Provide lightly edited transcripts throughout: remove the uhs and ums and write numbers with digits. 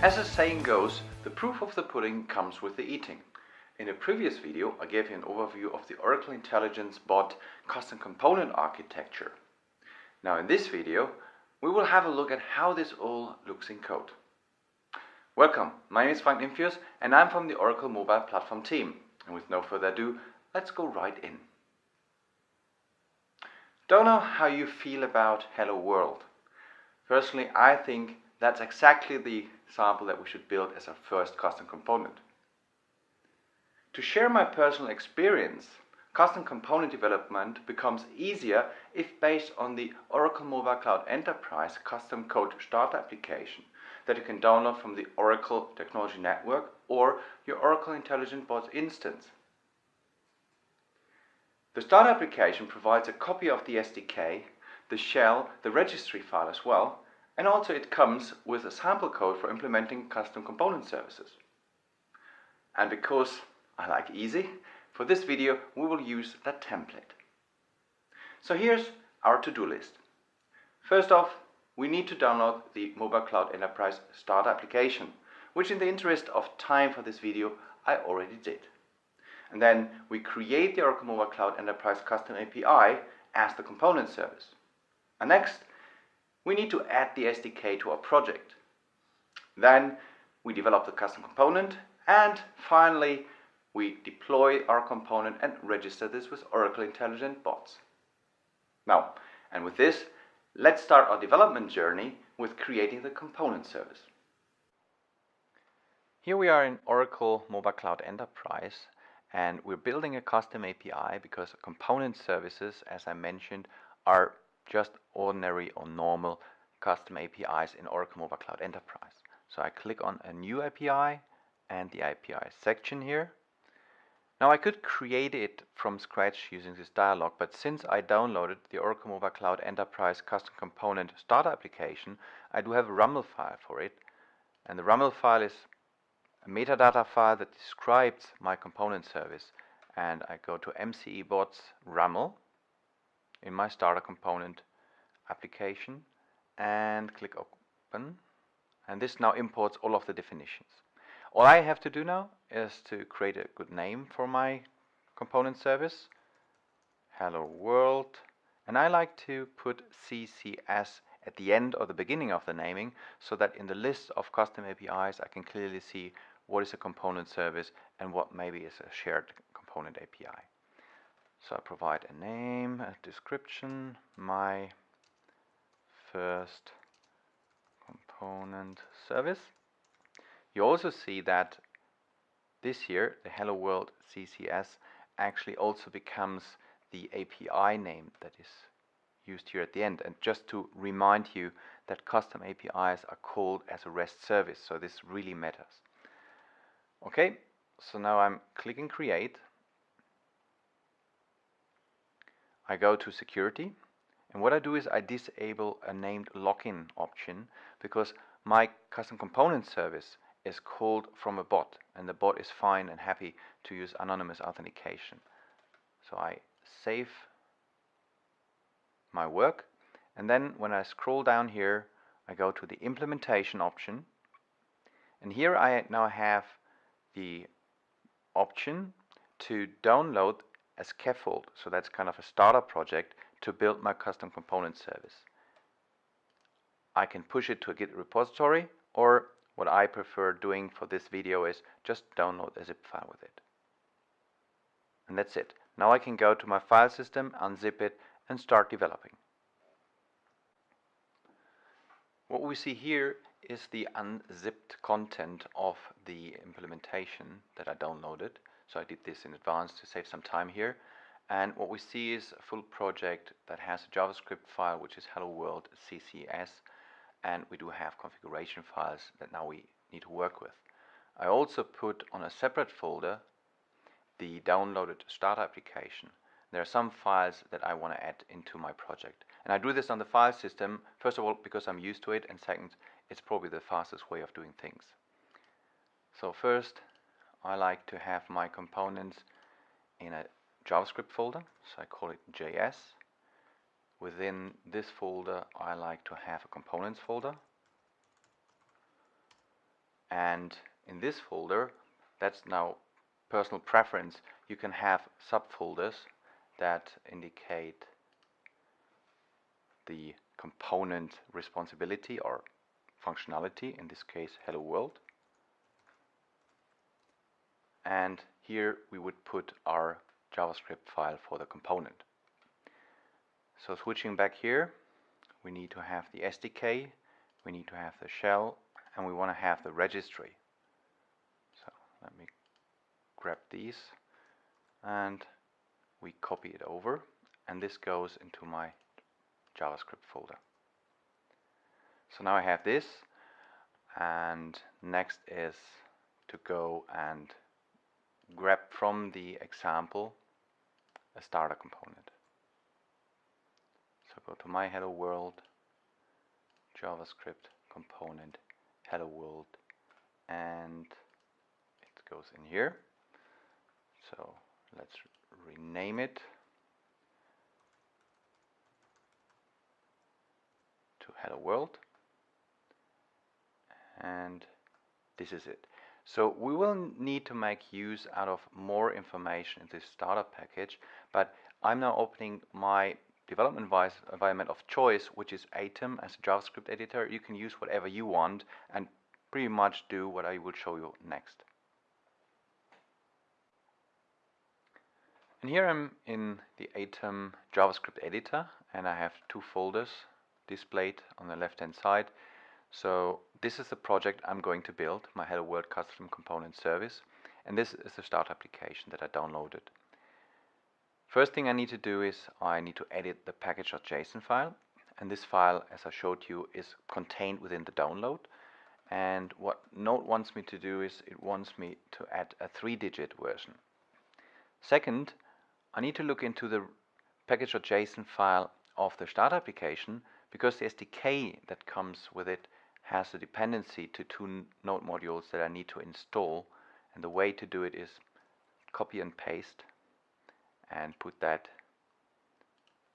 As the saying goes, the proof of the pudding comes with the eating. In a previous video, I gave you an overview of the Oracle Intelligence Bot custom component architecture. Now in this video, we will have a look at how this all looks in code. Welcome, my name is Frank Nymphius and I'm from the Oracle Mobile Platform team. And with no further ado, let's go right in. Don't know how you feel about Hello World. Personally, I think that's exactly the sample that we should build as our first custom component. To share my personal experience, custom component development becomes easier if based on the Oracle Mobile Cloud Enterprise custom code starter application that you can download from the Oracle Technology Network or your Oracle Intelligent Bots instance. The starter application provides a copy of the SDK, the shell, the registry file as well, and also it comes with a sample code for implementing custom component services. And because I like easy, for this video we will use that template. So here's our to-do list. First off, we need to download the Mobile Cloud Enterprise starter application, which in the interest of time for this video I already did. And then we create the Oracle Mobile Cloud Enterprise Custom API as the component service. And next, we need to add the SDK to our project. Then we develop the custom component, and finally we deploy our component and register this with Oracle Intelligent Bots. Now, and with this, let's start our development journey with creating the component service. Here we are in Oracle Mobile Cloud Enterprise, and we're building a custom API because component services, as I mentioned, are just ordinary or normal custom APIs in Oracle Mobile Cloud Enterprise. So I click on a new API and the API section here. Now I could create it from scratch using this dialog, but since I downloaded the Oracle Mobile Cloud Enterprise Custom Component Starter application, I do have a RAML file for it, and the RAML file is a metadata file that describes my component service, and I go to MCE bots RAML in my starter component application and click open, and this now imports all of the definitions. All I have to do now is to create a good name for my component service, Hello World, and I like to put CCS at the end or the beginning of the naming so that in the list of custom APIs I can clearly see what is a component service and what maybe is a shared component API. So I provide a name, a description, my first component service. You also see that this here, the Hello World CCS, actually also becomes the API name that is used here at the end. And just to remind you that custom APIs are called as a REST service, so this really matters. Okay, so now I'm clicking create. I go to security, and what I do is I disable a named login option because my custom component service is called from a bot, and the bot is fine and happy to use anonymous authentication. So I save my work, and then when I scroll down here, I go to the implementation option, and here I now have the option to download a scaffold, so that's kind of a starter project to build my custom component service. I can push it to a Git repository, or what I prefer doing for this video is just download a zip file with it. And that's it. Now I can go to my file system, unzip it, and start developing. What we see here is the unzipped content of the implementation that I downloaded. So I did this in advance to save some time here. And what we see is a full project that has a JavaScript file, which is Hello World CCS. And we do have configuration files that now we need to work with. I also put on a separate folder the downloaded starter application. There are some files that I want to add into my project. And I do this on the file system, first of all, because I'm used to it, and second, it's probably the fastest way of doing things. So first, I like to have my components in a JavaScript folder, so I call it JS. Within this folder, I like to have a components folder. And in this folder, that's now personal preference, you can have subfolders that indicate the component responsibility or functionality, in this case hello world. And here we would put our JavaScript file for the component. So switching back here, we need to have the SDK, we need to have the shell, and we want to have the registry. So let me grab these and we copy it over, and this goes into my JavaScript folder. So now I have this, and next is to go and grab from the example a starter component. So go to my hello world, JavaScript component, hello world, and it goes in here. So let's rename it to hello world, and this is it. So we will need to make use out of more information in this starter package, but I'm now opening my development environment of choice, which is Atom as a JavaScript editor. You can use whatever you want and pretty much do what I will show you next. And here I'm in the Atom JavaScript editor, and I have two folders displayed on the left hand side. So this is the project I'm going to build, my Hello World custom component service, and this is the start application that I downloaded. First thing I need to do is I need to edit the package.json file, and this file, as I showed you, is contained within the download. And what Node wants me to do is it wants me to add a 3-digit version. Second, I need to look into the package.json file of the start application, because the SDK that comes with it has a dependency to two Node modules that I need to install, and the way to do it is copy and paste and put that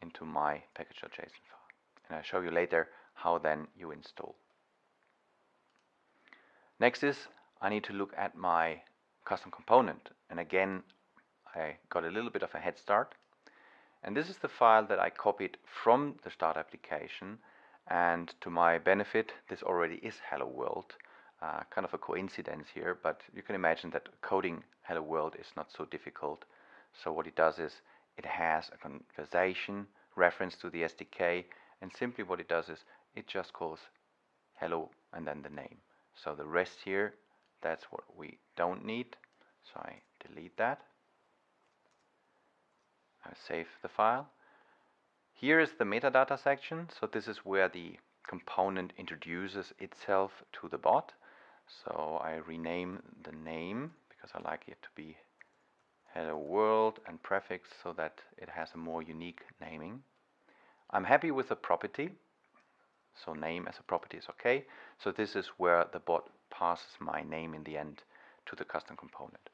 into my package.json file, and I'll show you later how then you install. Next is I need to look at my custom component, and again I got a little bit of a head start, and this is the file that I copied from the start application. And to my benefit, this already is hello world. Kind of a coincidence here, but you can imagine that coding hello world is not so difficult. So what it does is it has a conversation reference to the SDK, and simply what it does is it just calls hello and then the name. So the rest here, that's what we don't need. So I delete that. I save the file. Here is the metadata section, so this is where the component introduces itself to the bot. So I rename the name because I like it to be hello world and prefix so that it has a more unique naming. I'm happy with the property, so name as a property is okay. So this is where the bot passes my name in the end to the custom component.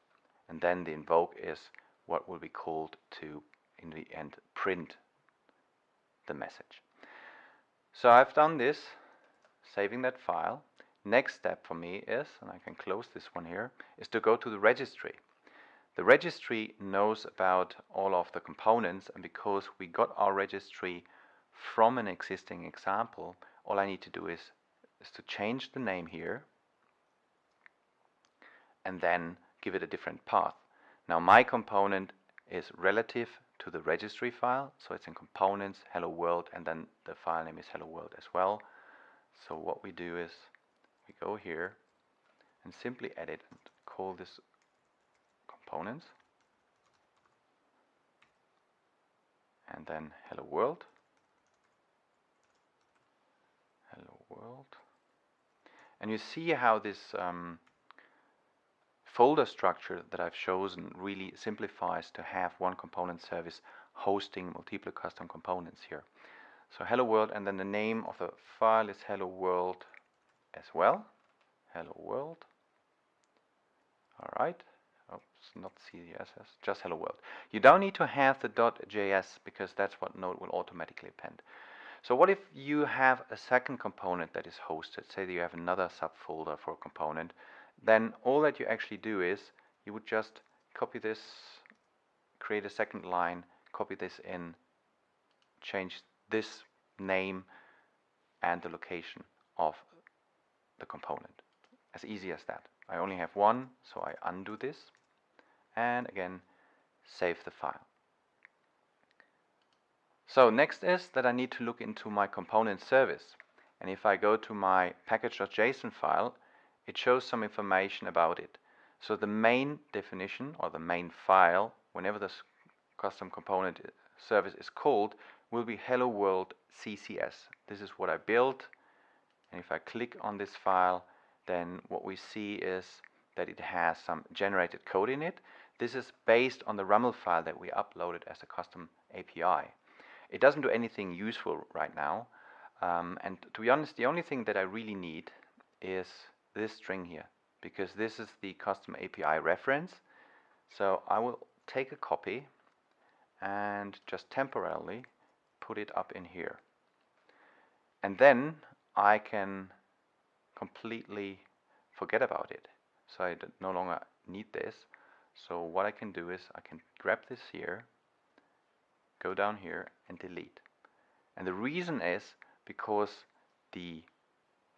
And then the invoke is what will be called to, in the end, print the message. So I've done this, saving that file. Next step for me is, and I can close this one here, is to go to the registry. The registry knows about all of the components, and because we got our registry from an existing example, all I need to do is to change the name here and then give it a different path. Now my component is relative to the registry file, so it's in components, hello world, and then the file name is hello world as well. So what we do is we go here and simply edit and call this components, and then hello world, and you see how this folder structure that I've chosen really simplifies to have one component service hosting multiple custom components here. So hello world, and then the name of the file is hello world as well. Hello world. Alright. Oops, not CSS, just hello world. You don't need to have the .js because that's what Node will automatically append. So what if you have a second component that is hosted? Say that you have another subfolder for a component. Then all that you actually do is you would just copy this, create a second line, copy this in, change this name and the location of the component. As easy as that. I only have one, so I undo this and again save the file. So next is that I need to look into my component service, and if I go to my package.json file, it shows some information about it. So the main definition or the main file, whenever this custom component service is called, will be hello world CCS. This is what I built, and if I click on this file, then what we see is that it has some generated code in it. This is based on the RAML file that we uploaded as a custom API. It doesn't do anything useful right now, and to be honest, the only thing that I really need is this string here, because this is the custom API reference. So I will take a copy and just temporarily put it up in here, and then I can completely forget about it. So I no longer need this. So what I can do is I can grab this here, go down here and delete. And the reason is because the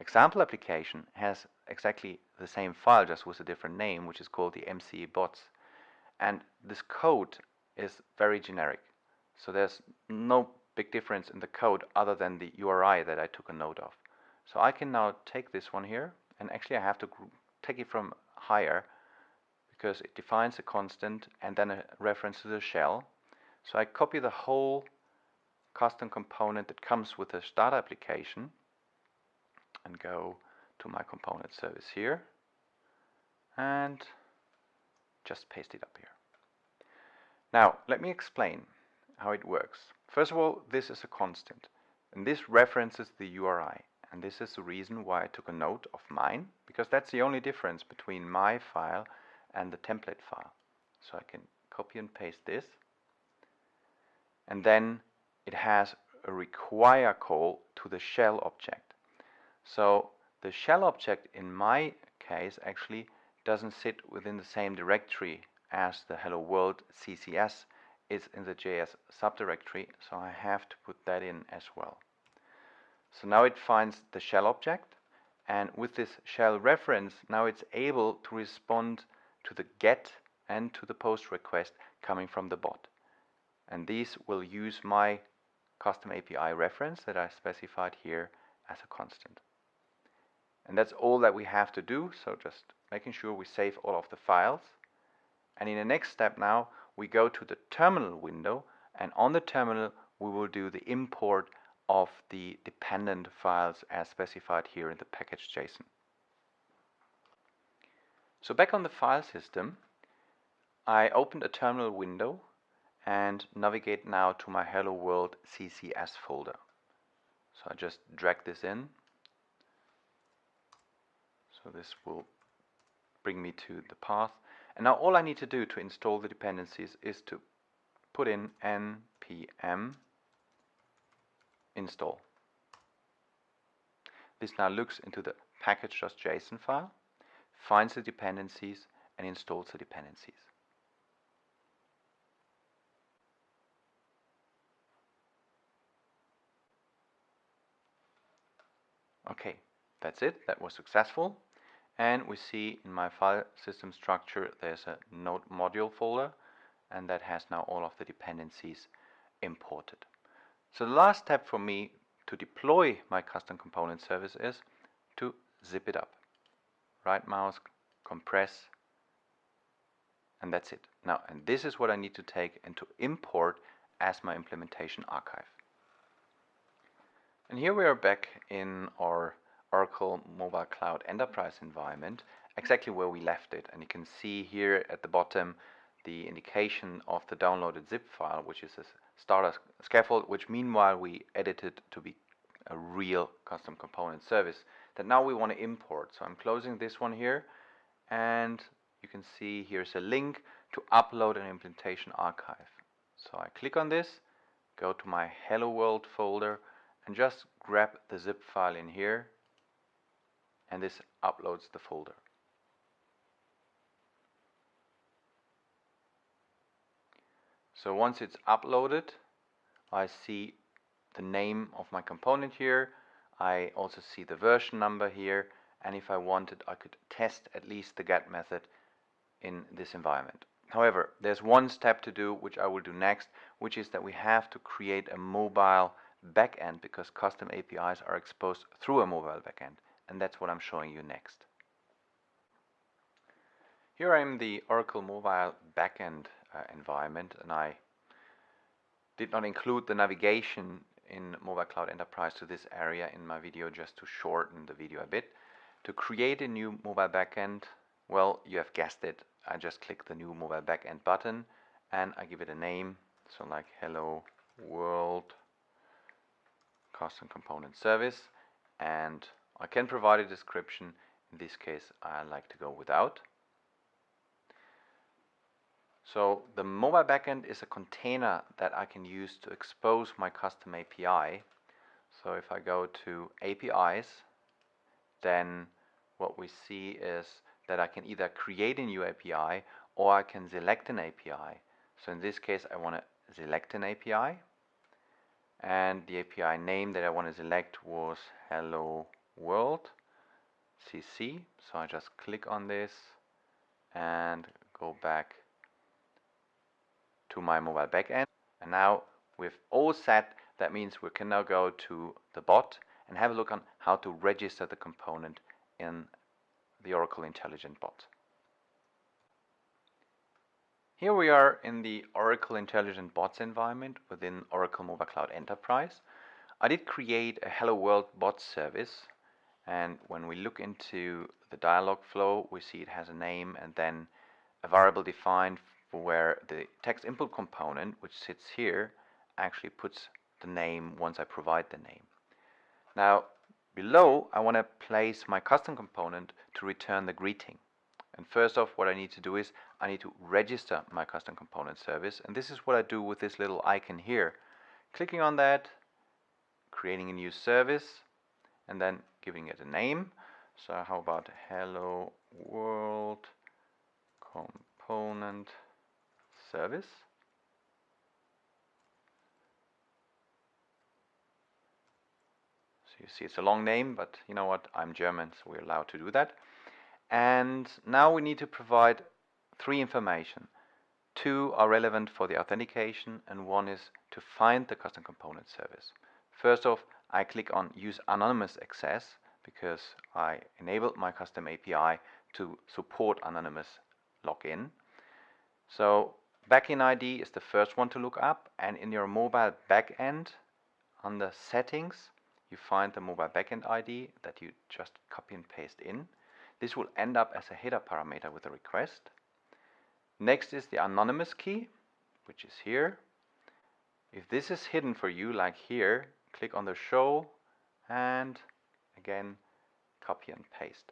example application has exactly the same file, just with a different name, which is called the MCE bots. And this code is very generic. So there's no big difference in the code other than the URI that I took a note of. So I can now take this one here, and actually I have to take it from higher because it defines a constant and then a reference to the shell. So I copy the whole custom component that comes with the start application and go to my component service here and just paste it up here. Now let me explain how it works. First of all, this is a constant and this references the URI, and this is the reason why I took a note of mine, because that's the only difference between my file and the template file. So I can copy and paste this, and then it has a require call to the shell object. So the shell object in my case actually doesn't sit within the same directory as the hello world CCS is in the JS subdirectory, so I have to put that in as well. So now it finds the shell object, and with this shell reference now it's able to respond to the GET and to the POST request coming from the bot. And these will use my custom API reference that I specified here as a constant. And that's all that we have to do, so just making sure we save all of the files. And in the next step now, we go to the terminal window, and on the terminal we will do the import of the dependent files as specified here in the package.json. So back on the file system, I opened a terminal window and navigate now to my hello world CCS folder. So I just drag this in. So this will bring me to the path. And now all I need to do to install the dependencies is to put in npm install. This now looks into the package.json file, finds the dependencies and installs the dependencies. Okay, that's it. That was successful. And we see in my file system structure there's a node module folder, and that has now all of the dependencies imported. So the last step for me to deploy my custom component service is to zip it up. Right mouse, compress, and that's it. Now, and this is what I need to take and to import as my implementation archive. And here we are back in our Oracle Mobile Cloud Enterprise environment, exactly where we left it. And you can see here at the bottom the indication of the downloaded zip file, which is a starter scaffold, which meanwhile we edited to be a real custom component service that now we want to import. So I'm closing this one here, and you can see here's a link to upload an implementation archive. So I click on this, go to my Hello World folder, and just grab the zip file in here, and this uploads the folder. So once it's uploaded, I see the name of my component here. I also see the version number here, and if I wanted, I could test at least the get method in this environment. However, there's one step to do, which I will do next, which is that we have to create a mobile backend, because custom APIs are exposed through a mobile backend, and that's what I'm showing you next. Here I am in the Oracle Mobile Backend environment, and I did not include the navigation in Mobile Cloud Enterprise to this area in my video, just to shorten the video a bit. To create a new mobile backend, well, you have guessed it, I just click the new mobile backend button and I give it a name, so like Hello World Custom Component Service, and I can provide a description. In this case, I like to go without. So the mobile backend is a container that I can use to expose my custom API. So if I go to APIs, then what we see is that I can either create a new API or I can select an API. So in this case, I want to select an API, and the API name that I want to select was Hello World CC. So I just click on this and go back to my mobile backend, and now we've all set. That means we can now go to the bot and have a look on how to register the component in the Oracle Intelligent Bot. Here we are in the Oracle Intelligent Bots environment within Oracle Mobile Cloud Enterprise. I did create a Hello World bot service, and when we look into the dialog flow, we see it has a name and then a variable defined where the text input component, which sits here, actually puts the name once I provide the name. Now below, I want to place my custom component to return the greeting. And first off, what I need to do is I need to register my custom component service, and this is what I do with this little icon here. Clicking on that, creating a new service, and then giving it a name. So how about Hello World Component Service. So you see it's a long name, but you know what, I'm German, so we're allowed to do that. And now we need to provide 3 information. 2 are relevant for the authentication, and 1 is to find the custom component service. First off, I click on Use Anonymous Access because I enabled my custom API to support anonymous login. So backend ID is the first one to look up, and in your mobile backend, under settings, you find the mobile backend ID that you just copy and paste in. This will end up as a header parameter with a request. Next is the anonymous key, which is here. If this is hidden for you, like here, click on the show and again copy and paste.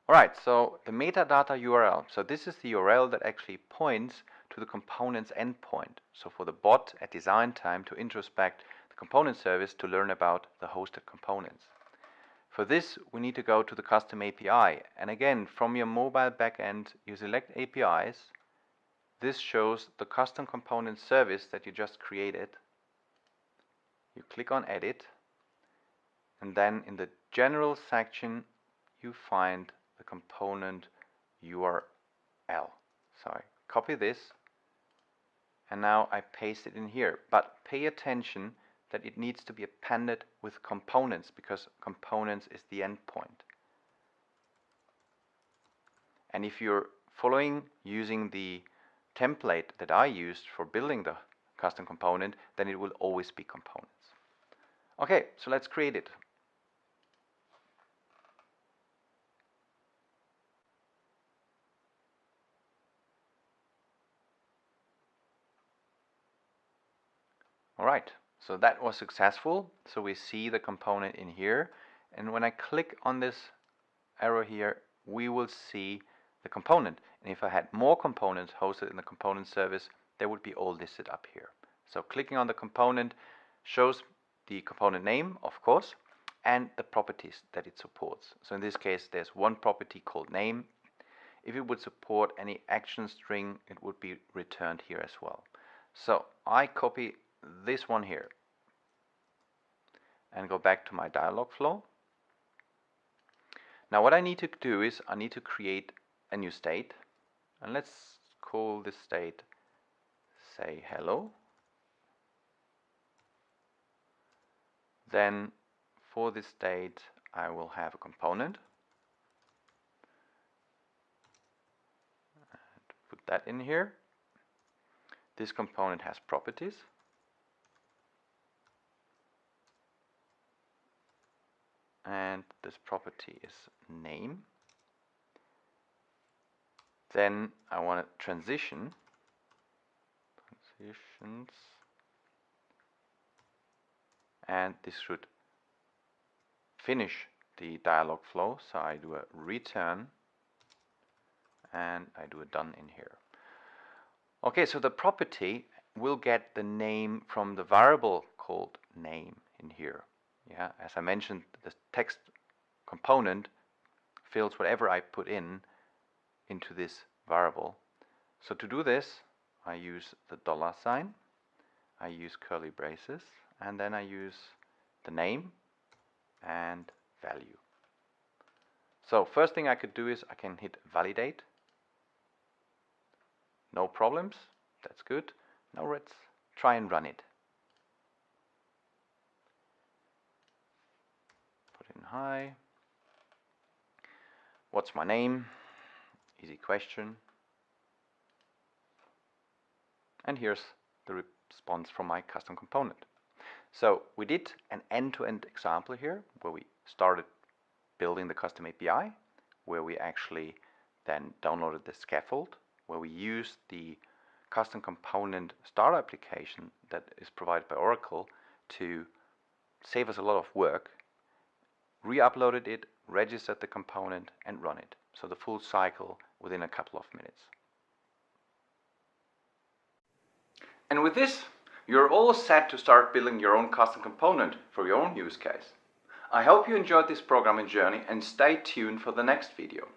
Alright, so the metadata URL. So this is the URL that actually points to the component's endpoint. So for the bot at design time to introspect the component service to learn about the hosted components. For this, we need to go to the custom API. And again, from your mobile backend, you select APIs. This shows the custom component service that you just created. You click on Edit. And then in the General section, you find the component URL. So I copy this, and now I paste it in here. But pay attention that it needs to be appended with components, because components is the endpoint. And if you're following using the template that I used for building the custom component, then it will always be components. Okay, so let's create it. Alright, so that was successful. So we see the component in here, and when I click on this arrow here, we will see the component. And if I had more components hosted in the component service, they would be all listed up here. So clicking on the component shows the component name, of course, and the properties that it supports. So in this case, there's one property called name. If it would support any action string, it would be returned here as well. So I copy this one here and go back to my dialog flow. Now what I need to do is I need to create a new state, and let's call this state, say, hello. Then for this state I will have a component. Put that in here. This component has properties. And this property is name. Then I want to transitions, and this should finish the dialog flow. So I do a return and I do a done in here. Okay, so the property will get the name from the variable called name in here. Yeah, as I mentioned, the text component fills whatever I put into this variable. So to do this, I use the $sign, I use curly braces, and then I use the name and value. So first thing I could do is I can hit validate. No problems, that's good. Now let's try and run it. Put in hi. What's my name? Easy question. And here's the response from my custom component. So we did an end-to-end example here where we started building the custom API, where we actually then downloaded the scaffold, where we used the custom component starter application that is provided by Oracle to save us a lot of work, re-uploaded it, registered the component, and run it. So the full cycle within a couple of minutes. And with this, you're all set to start building your own custom component for your own use case. I hope you enjoyed this programming journey and stay tuned for the next video.